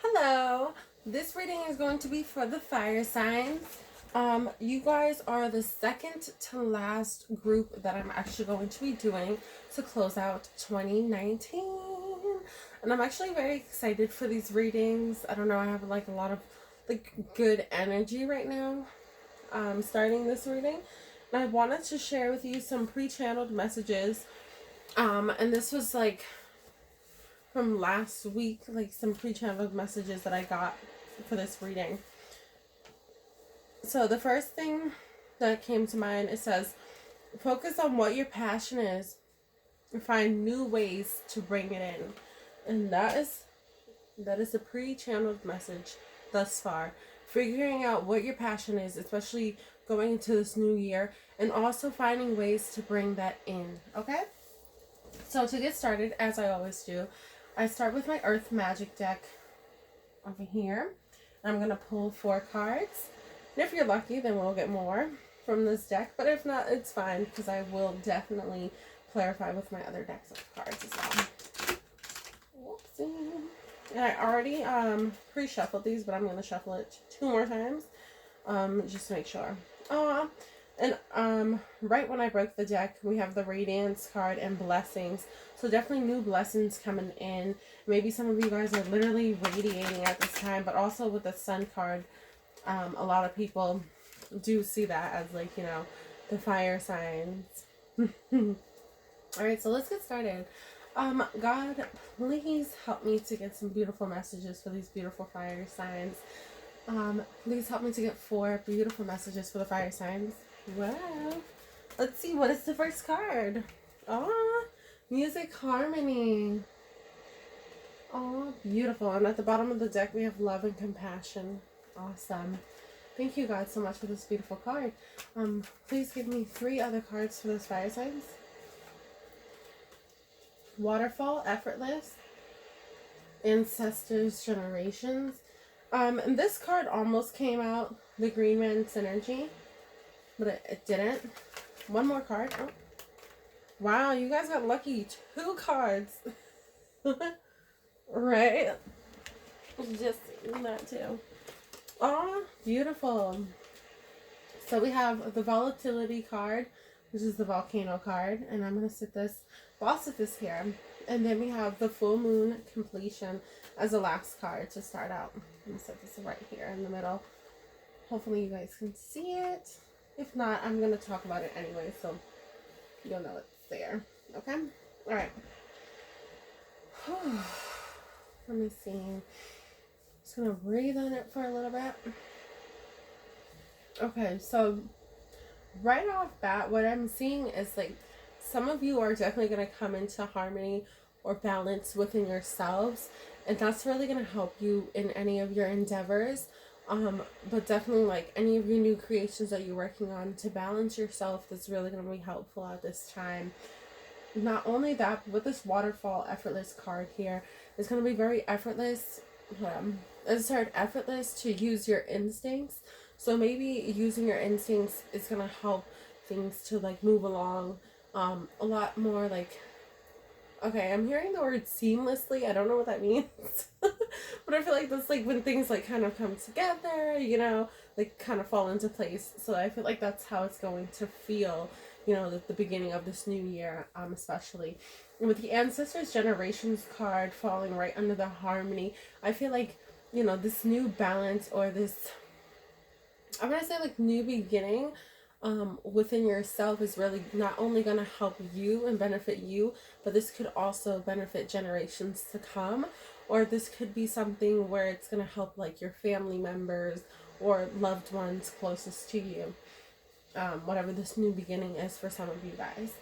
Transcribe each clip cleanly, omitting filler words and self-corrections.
Hello, this reading is going to be for the fire signs. You guys are the second to last group that I'm actually going to be doing to close out 2019. And I'm actually very excited for these readings. I don't know, I have like a lot of like good energy right now starting this reading. And I wanted to share with you some pre-channeled messages. And this was like from last week, like some pre-channeled messages that I got for this reading. So the first thing that came to mind, it says, focus on what your passion is and find new ways to bring it in. And that is a pre-channeled message thus far. Figuring out what your passion is, especially going into this new year, and also finding ways to bring that in, okay? So to get started, as I always do, I start with my Earth Magic deck over here. I'm going to pull 4 cards. And if you're lucky, then we'll get more from this deck. But if not, it's fine, because I will definitely clarify with my other decks of cards as well. Whoopsie. And I already pre-shuffled these, but I'm going to shuffle it 2 more times just to make sure. And right when I broke the deck, we have the Radiance card and Blessings. So definitely new blessings coming in. Maybe some of you guys are literally radiating at this time, but also with the Sun card, a lot of people do see that as like, you know, the fire signs. Alright, so let's get started. God, please help me to get some beautiful messages for these beautiful fire signs. Please help me to get 4 beautiful messages for the fire signs. Wow. Let's see, what is the first card? Oh, music harmony. Oh, beautiful. And at the bottom of the deck, we have love and compassion. Awesome. Thank you, God, so much for this beautiful card. Please give me 3 other cards for those fire signs. Waterfall, effortless. Ancestors, generations. And this card almost came out, the Green Man Synergy, but it didn't. 1 more card. Oh. Wow, you guys got lucky. 2 cards. Right? Just that too. Oh, beautiful. So we have the Volatility card, which is the Volcano card, and I'm going to sit this, well, I'll sit this here. And then we have the Full Moon Completion as the last card to start out. I'm going to set this right here in the middle. Hopefully you guys can see it. If not, I'm going to talk about it anyway, so you'll know it's there. Okay? Alright. Let me see. Just going to breathe on it for a little bit. Okay, so right off bat, what I'm seeing is like some of you are definitely going to come into harmony or balance within yourselves, and that's really going to help you in any of your endeavors. But definitely like any of your new creations that you're working on to balance yourself, that's really going to be helpful at this time. Not only that, but with this Waterfall effortless card here, it's going to be very effortless. It's hard effortless to use your instincts. So maybe using your instincts is going to help things to like move along a lot more like, okay, I'm hearing the word seamlessly. I don't know what that means. But I feel like that's like when things like kind of come together, you know, like kind of fall into place. So I feel like that's how it's going to feel, you know, at the beginning of this new year, especially. And with the Ancestors Generations card falling right under the harmony, I feel like, you know, this new balance or this, I'm going to say like new beginning within yourself is really not only going to help you and benefit you, but this could also benefit generations to come. Or this could be something where it's going to help like your family members or loved ones closest to you. Whatever this new beginning is for some of you guys.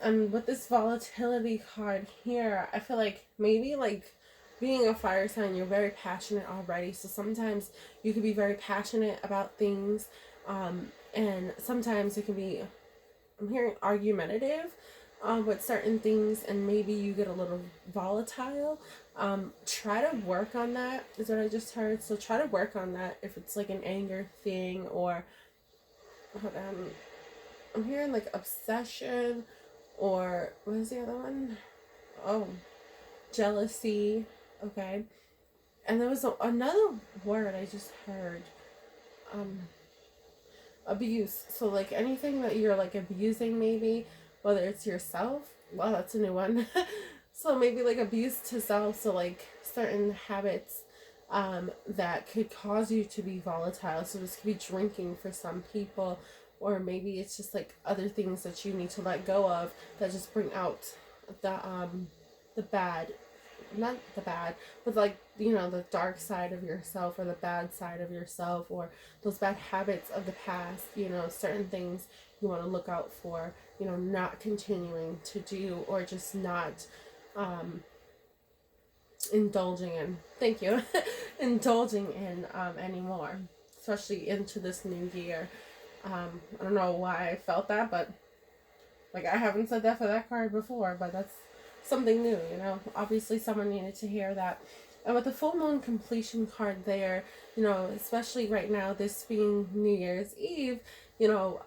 And with this Volatility card here, I feel like maybe like being a fire sign, you're very passionate already. So sometimes you can be very passionate about things. And sometimes it can be, I'm hearing argumentative with certain things, and maybe you get a little volatile. Try to work on that is what I just heard. So try to work on that if it's like an anger thing, or hold on, I'm hearing like obsession, or what is the other one? Oh, jealousy. Okay. And there was another word I just heard. Um, abuse. So like anything that you're like abusing, maybe whether it's yourself. Well, that's a new one. So maybe like abuse to self. So like certain habits that could cause you to be volatile. So this could be drinking for some people, or maybe it's just like other things that you need to let go of that just bring out the bad, not the bad, but like, you know, the dark side of yourself or the bad side of yourself, or those bad habits of the past, you know, certain things you want to look out for, you know, not continuing to do, or just not indulging in, thank you, indulging in anymore, especially into this new year. I don't know why I felt that, but like I haven't said that for that card before, but that's something new, you know. Obviously someone needed to hear that. And with the full moon completion card there, you know, especially right now, this being New Year's Eve, you know,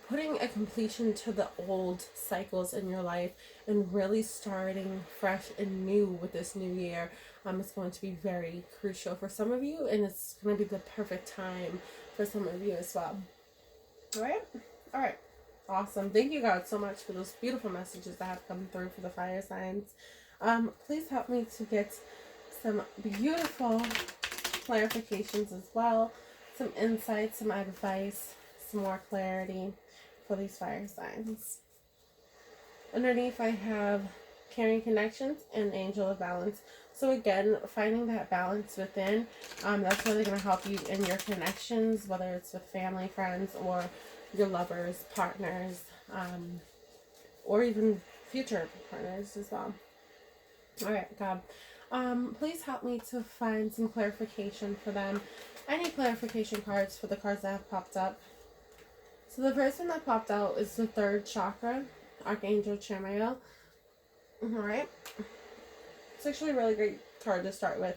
putting a completion to the old cycles in your life and really starting fresh and new with this new year is going to be very crucial for some of you, and it's going to be the perfect time for some of you as well. All right. Awesome. Thank you, God, so much for those beautiful messages that have come through for the fire signs. Please help me to get some beautiful clarifications as well, some insights, some advice, some more clarity for these fire signs. Underneath I have caring connections and angel of balance. So again, finding that balance within, that's really going to help you in your connections, whether it's with family, friends, or your lovers, partners, or even future partners as well. All right, God. Please help me to find some clarification for them. Any clarification cards for the cards that have popped up. So the first one that popped out is the third chakra, Archangel Chamuel. All right. It's actually a really great card to start with.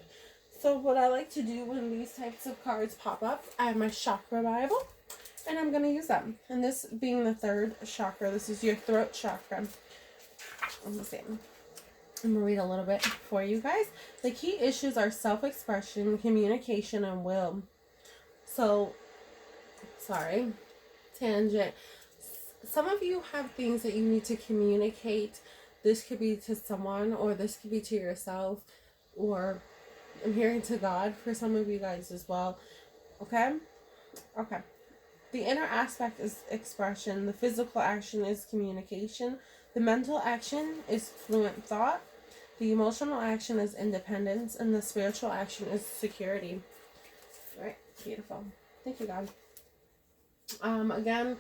So what I like to do when these types of cards pop up, I have my chakra Bible, and I'm going to use them. And this being the third chakra, this is your throat chakra. Let me see. I'm going to read a little bit for you guys. The key issues are self-expression, communication, and will. So, sorry, tangent. Some of you have things that you need to communicate. This could be to someone, or this could be to yourself, or I'm hearing to God for some of you guys as well. Okay? Okay. The inner aspect is expression. The physical action is communication. The mental action is fluent thought. The emotional action is independence. And the spiritual action is security. All right. Beautiful. Thank you, God. Again,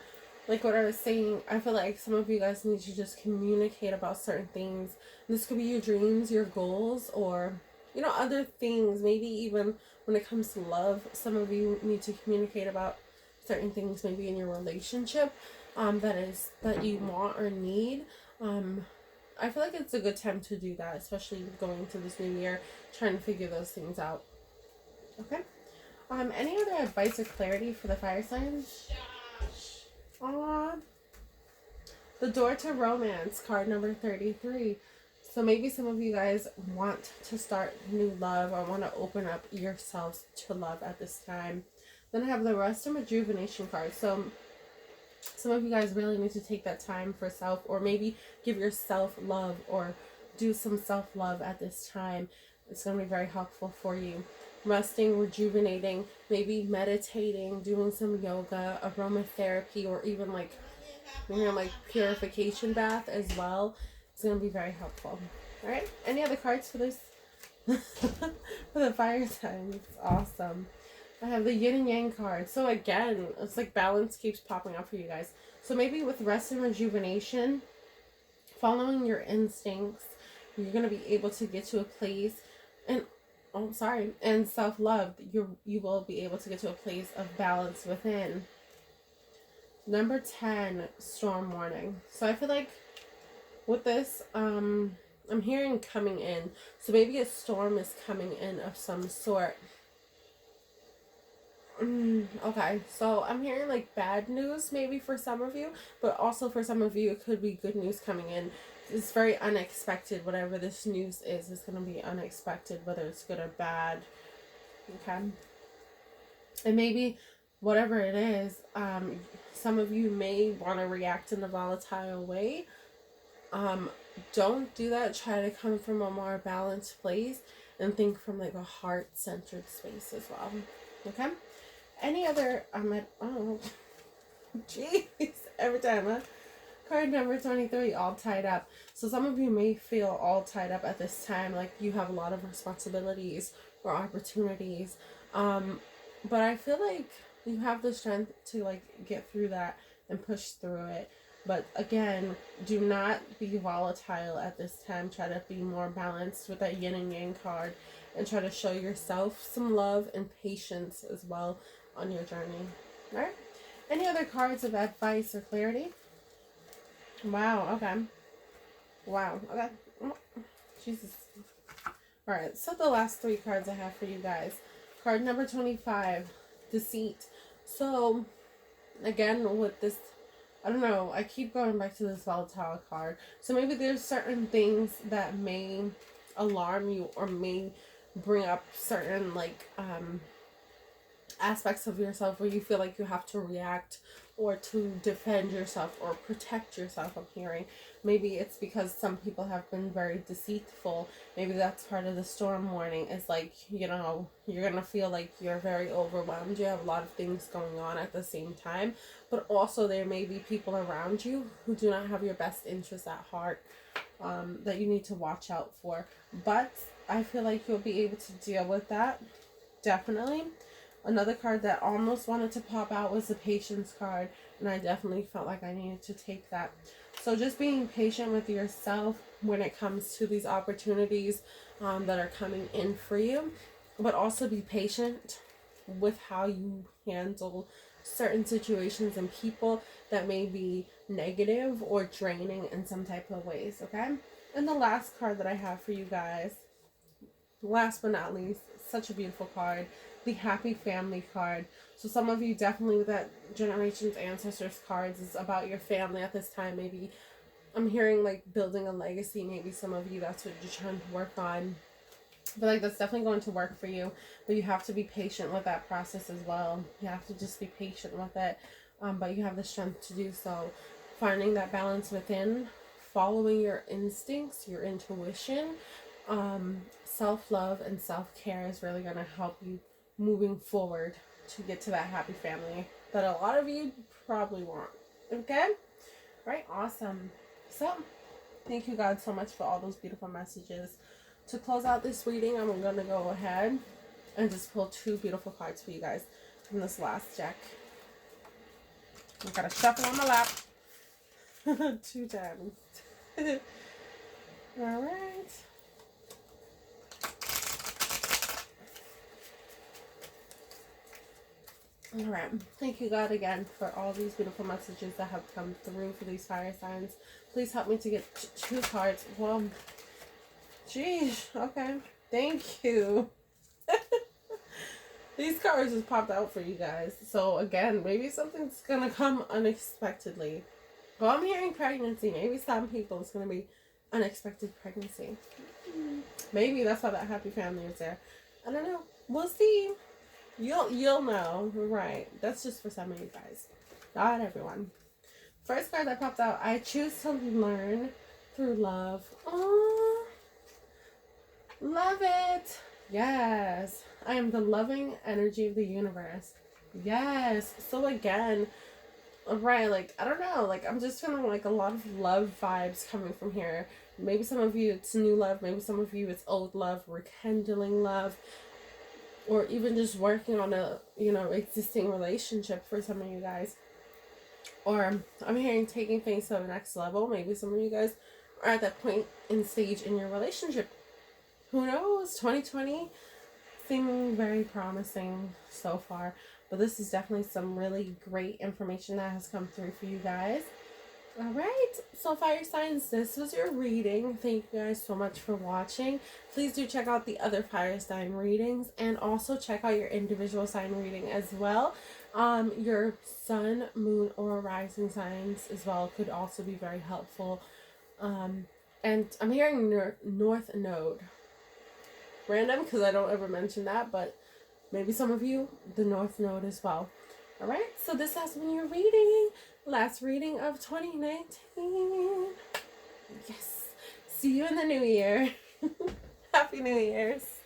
like what I was saying, I feel like some of you guys need to just communicate about certain things. This could be your dreams, your goals, or, you know, other things. Maybe even when it comes to love, some of you need to communicate about certain things, maybe in your relationship, that you want or need. I feel like it's a good time to do that, especially going into this new year, trying to figure those things out. Okay. Any other advice or clarity for the fire signs? The door to romance, card number 33. So maybe some of you guys want to start new love, or want to open up yourselves to love at this time. Then I have the rest and rejuvenation card. So some of you guys really need to take that time for self, or maybe give yourself love, or do some self-love at this time. It's going to be very helpful for you. Resting, rejuvenating, maybe meditating, doing some yoga, aromatherapy, or even like, you know, like purification bath as well. It's going to be very helpful. All right. Any other cards for this? For the fire signs. Awesome. I have the yin and yang card. So again, it's like balance keeps popping up for you guys. So maybe with rest and rejuvenation, following your instincts, you're going to be able to get to a place, and and self-love, you will be able to get to a place of balance within. Number 10, storm warning. So I feel like with this, I'm hearing coming in. So maybe a storm is coming in of some sort. Okay, so I'm hearing like bad news maybe for some of you, but also for some of you it could be good news coming in. it's very unexpected. Whatever this news is going to be unexpected, whether it's good or bad. Okay. And maybe whatever it is, some of you may want to react in a volatile way. Don't do that. Try to come from a more balanced place and think from like a heart-centered space as well. Okay? Any other, jeez, every time, huh? Card number 23, all tied up. So some of you may feel all tied up at this time, like you have a lot of responsibilities or opportunities. But I feel like you have the strength to like get through that and push through it. But again, do not be volatile at this time. Try to be more balanced with that yin and yang card and try to show yourself some love and patience as well on your journey. All right? Any other cards of advice or clarity? Wow, okay. Wow, okay. Jesus. All right, so the last 3 cards I have for you guys. Card number 25, Deceit. So, again, with this, I don't know, I keep going back to this volatile card. So maybe there's certain things that may alarm you or may bring up certain, like, aspects of yourself where you feel like you have to react or to defend yourself or protect yourself. I'm hearing maybe it's because some people have been very deceitful. Maybe that's part of the storm warning. It's like, you know, you're gonna feel like you're very overwhelmed. You have a lot of things going on at the same time, but also there may be people around you who do not have your best interests at heart, that you need to watch out for. But I feel like you'll be able to deal with that, definitely. Another card that almost wanted to pop out was the Patience card, and I definitely felt like I needed to take that. So just being patient with yourself when it comes to these opportunities that are coming in for you, but also be patient with how you handle certain situations and people that may be negative or draining in some type of ways, okay? And the last card that I have for you guys, last but not least, such a beautiful card, the Happy Family card. So some of you definitely with that Generations Ancestors cards is about your family at this time. Maybe I'm hearing like building a legacy. Maybe some of you, that's what you're trying to work on. But like that's definitely going to work for you. But you have to be patient with that process as well. You have to just be patient with it. But you have the strength to do so. Finding that balance within, following your instincts, your intuition, self-love and self-care is really going to help you moving forward to get to that happy family that a lot of you probably want. Okay? Right? Awesome. So, thank you God so much for all those beautiful messages. To close out this reading, I'm going to go ahead and just pull 2 beautiful cards for you guys from this last deck. I've got to shuffle on my lap 2 times. All right. Alright, thank you God again for all these beautiful messages that have come through for these fire signs. Please help me to get 2 cards. Well, geez, okay. Thank you. These cards just popped out for you guys. So again, maybe something's gonna come unexpectedly. Well, I'm hearing pregnancy. Maybe some people it's gonna be unexpected pregnancy. Maybe that's why that happy family is there. I don't know. We'll see. You'll know, right? That's just for some of you guys, not everyone. First card that popped out: I choose to learn through love. Oh, love it. Yes, I am the loving energy of the universe. Yes. So again, right? Like I don't know. Like I'm just feeling like a lot of love vibes coming from here. Maybe some of you it's new love. Maybe some of you it's old love, rekindling love. Or even just working on a, existing relationship for some of you guys. Or I'm hearing taking things to the next level. Maybe some of you guys are at that point in stage in your relationship. Who knows? 2020 seeming very promising so far. But this is definitely some really great information that has come through for you guys. Alright, so fire signs, this was your reading. Thank you guys so much for watching. Please do check out the other fire sign readings and also check out your individual sign reading as well. Your sun, moon, or rising signs as well could also be very helpful. And I'm hearing North Node. Random, because I don't ever mention that, but maybe some of you, the North Node as well. Alright, so this has been your reading. Last reading of 2019. Yes. See you in the new year. Happy New Year's.